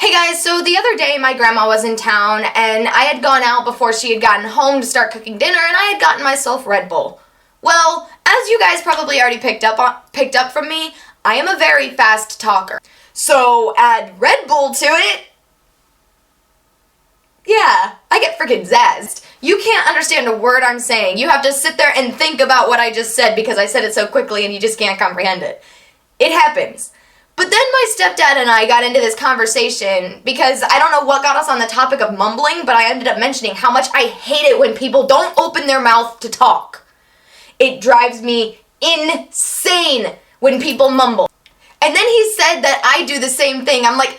Hey guys, so the other day my grandma was in town and I had gone out before she had gotten home to start cooking dinner and I had gotten myself Red Bull. Well, as you guys probably already picked up from me, I am a very fast talker. So add Red Bull to it. Yeah, I get freaking zazzed. You can't understand a word I'm saying. You have to sit there and think about what I just said because I said it so quickly and you just can't comprehend it. It happens. But then my stepdad and I got into this conversation because I don't know what got us on the topic of mumbling, but I ended up mentioning how much I hate it when people don't open their mouth to talk. It drives me insane when people mumble. And then he said that I do the same thing. I'm like,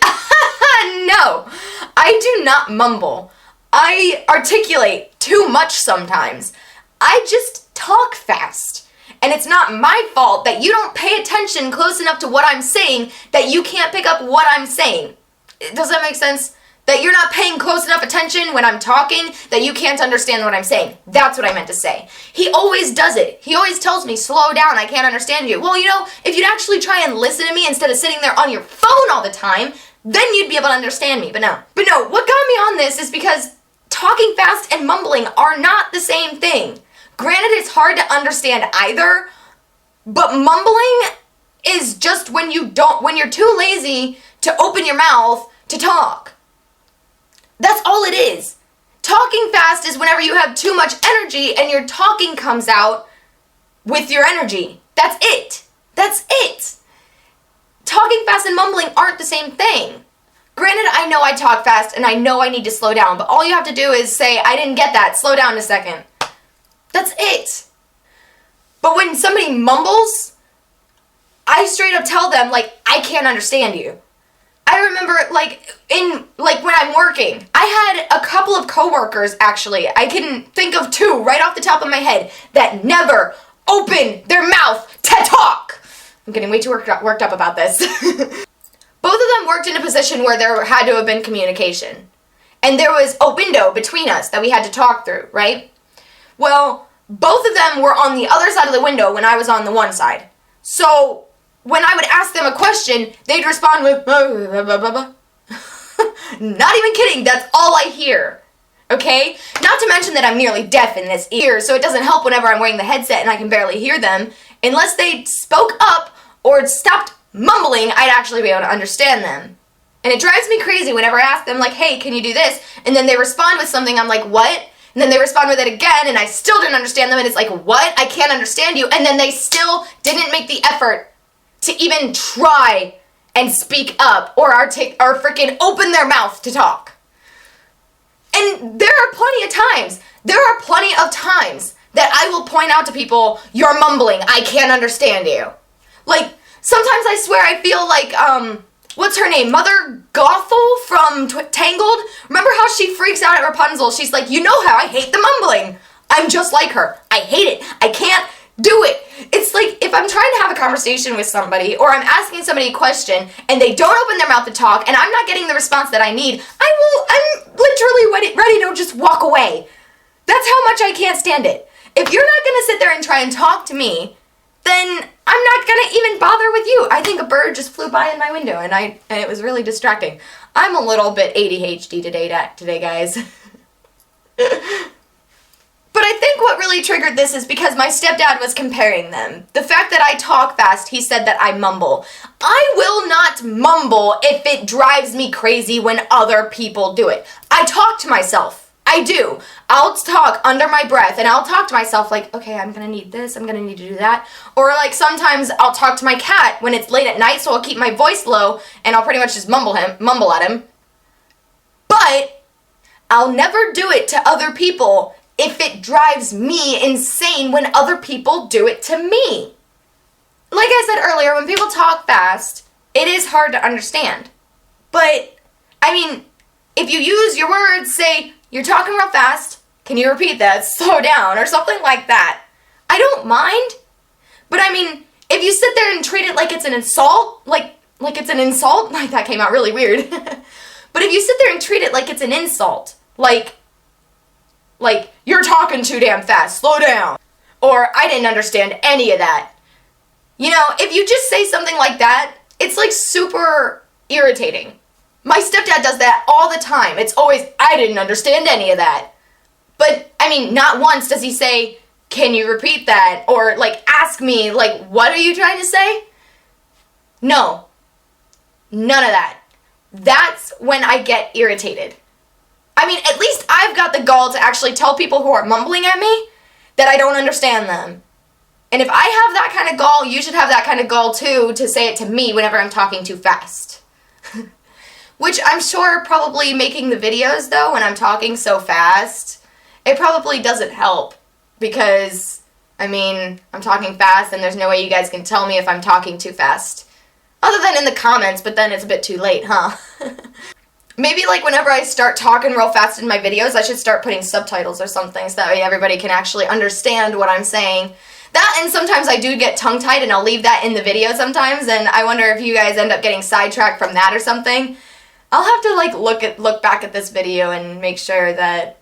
no, I do not mumble. I articulate too much sometimes. I just talk fast. And it's not my fault that you don't pay attention close enough to what I'm saying that you can't pick up what I'm saying. Does that make sense? That you're not paying close enough attention when I'm talking that you can't understand what I'm saying. That's what I meant to say. He always does it. He always tells me, slow down, I can't understand you. Well, you know, if you'd actually try and listen to me instead of sitting there on your phone all the time, then you'd be able to understand me. But no, what got me on this is because talking fast and mumbling are not the same thing. Granted, it's hard to understand either, but mumbling is just when you're too lazy to open your mouth to talk. That's all it is. Talking fast is whenever you have too much energy and your talking comes out with your energy. That's it. That's it. Talking fast and mumbling aren't the same thing. Granted, I know I talk fast and I know I need to slow down, but all you have to do is say, I didn't get that, slow down a second. That's it. But when somebody mumbles, I straight up tell them, I can't understand you. I remember, when I'm working, I had a couple of coworkers, actually, I can think of two right off the top of my head, that never open their mouth to talk. I'm getting way too worked up about this. Both of them worked in a position where there had to have been communication. And there was a window between us that we had to talk through, right? Well, both of them were on the other side of the window when I was on the one side. So, when I would ask them a question, they'd respond with, blah, blah, blah, blah. Not even kidding, that's all I hear. Okay? Not to mention that I'm nearly deaf in this ear, so it doesn't help whenever I'm wearing the headset and I can barely hear them. Unless they spoke up or stopped mumbling, I'd actually be able to understand them. And it drives me crazy whenever I ask them, hey, can you do this? And then they respond with something, I'm like, what? And then they respond with it again, and I still didn't understand them, and it's like, what? I can't understand you. And then they still didn't make the effort to even try and speak up or freaking open their mouth to talk. And there are plenty of times that I will point out to people, you're mumbling, I can't understand you. Sometimes I swear I feel like, what's her name? Mother Gothel from Tangled? Remember how she freaks out at Rapunzel? She's like, you know how I hate the mumbling. I'm just like her. I hate it. I can't do it. It's like if I'm trying to have a conversation with somebody or I'm asking somebody a question and they don't open their mouth to talk and I'm not getting the response that I need, I'm literally ready to just walk away. That's how much I can't stand it. If you're not going to sit there and try and talk to me, then I'm not gonna even bother with you. I think a bird just flew by in my window and it was really distracting. I'm a little bit ADHD today, guys. But I think what really triggered this is because my stepdad was comparing them. The fact that I talk fast, he said that I mumble. I will not mumble if it drives me crazy when other people do it. I talk to myself. I do. I'll talk under my breath and I'll talk to myself okay, I'm gonna need this, I'm gonna need to do that. Or sometimes I'll talk to my cat when it's late at night, so I'll keep my voice low and I'll pretty much just mumble at him. But I'll never do it to other people if it drives me insane when other people do it to me. Like I said earlier, when people talk fast, it is hard to understand. But, if you use your words, say, you're talking real fast, can you repeat that? Slow down, or something like that. I don't mind. But if you sit there and treat it like it's an insult, that came out really weird. But if you sit there and treat it like it's an insult, you're talking too damn fast, slow down. Or, I didn't understand any of that. If you just say something like that, it's super irritating. My stepdad does that all the time. It's always, I didn't understand any of that. But, I mean, not once does he say, can you repeat that? Or, like, ask me, like, what are you trying to say? No. None of that. That's when I get irritated. I mean, at least I've got the gall to actually tell people who are mumbling at me that I don't understand them. And if I have that kind of gall, you should have that kind of gall too, to say it to me whenever I'm talking too fast. Which I'm sure probably making the videos, though, when I'm talking so fast, it probably doesn't help. Because, I mean, I'm talking fast and there's no way you guys can tell me if I'm talking too fast. Other than in the comments, but then it's a bit too late, huh? Maybe, like, whenever I start talking real fast in my videos, I should start putting subtitles or something so that way everybody can actually understand what I'm saying. That, and sometimes I do get tongue-tied and I'll leave that in the video sometimes, and I wonder if you guys end up getting sidetracked from that or something. I'll have to, like, look back at this video and make sure that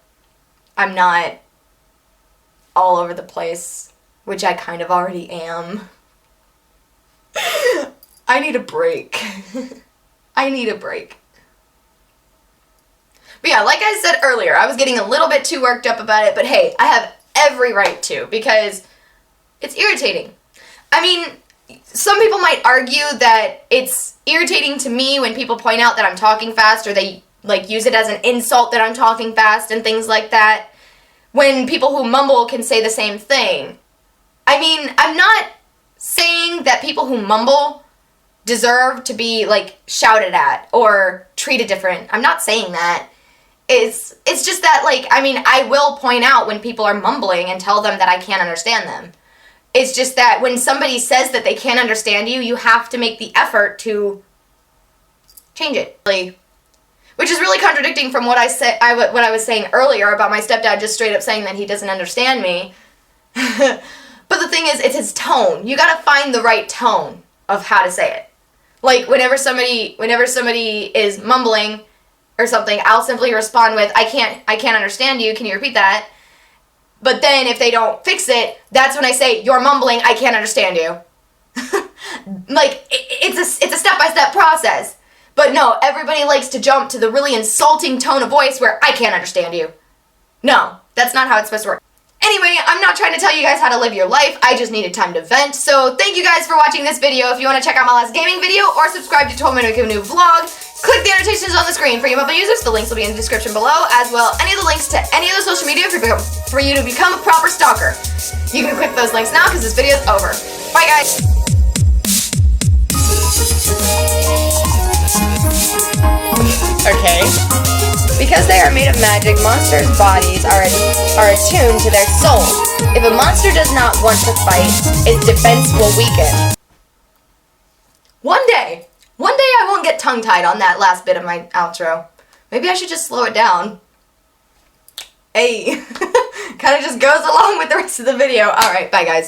I'm not all over the place, which I kind of already am. I need a break. I need a break. But yeah, like I said earlier, I was getting a little bit too worked up about it, but hey, I have every right to, because it's irritating. I mean, some people might argue that it's irritating to me when people point out that I'm talking fast, or they, like, use it as an insult that I'm talking fast and things like that, when people who mumble can say the same thing. I mean, I'm not saying that people who mumble deserve to be, like, shouted at or treated different. I'm not saying that. It's just that, like, I mean, I will point out when people are mumbling and tell them that I can't understand them. It's just that when somebody says that they can't understand you, you have to make the effort to change it. Which is really contradicting from what I was saying earlier about my stepdad just straight up saying that he doesn't understand me. But the thing is, it's his tone. You gotta find the right tone of how to say it. Like, whenever somebody is mumbling or something, I'll simply respond with, I can't understand you, can you repeat that? But then if they don't fix it, that's when I say, you're mumbling, I can't understand you. Like, it's a step-by-step process. But no, everybody likes to jump to the really insulting tone of voice where I can't understand you. No, that's not how it's supposed to work. Anyway, I'm not trying to tell you guys how to live your life, I just needed time to vent. So thank you guys for watching this video. If you want to check out my last gaming video or subscribe to Told Me to Make a New Vlog, click the annotations on the screen for you mobile users. The links will be in the description below, as well any of the links to any of the social media for you to become a proper stalker. You can click those links now because this video is over. Bye guys! Okay. Because they are made of magic, monsters' bodies are attuned to their souls. If a monster does not want to fight, its defense will weaken. One day I won't get tongue-tied on that last bit of my outro. Maybe I should just slow it down. Hey, kind of just goes along with the rest of the video. Alright, bye guys.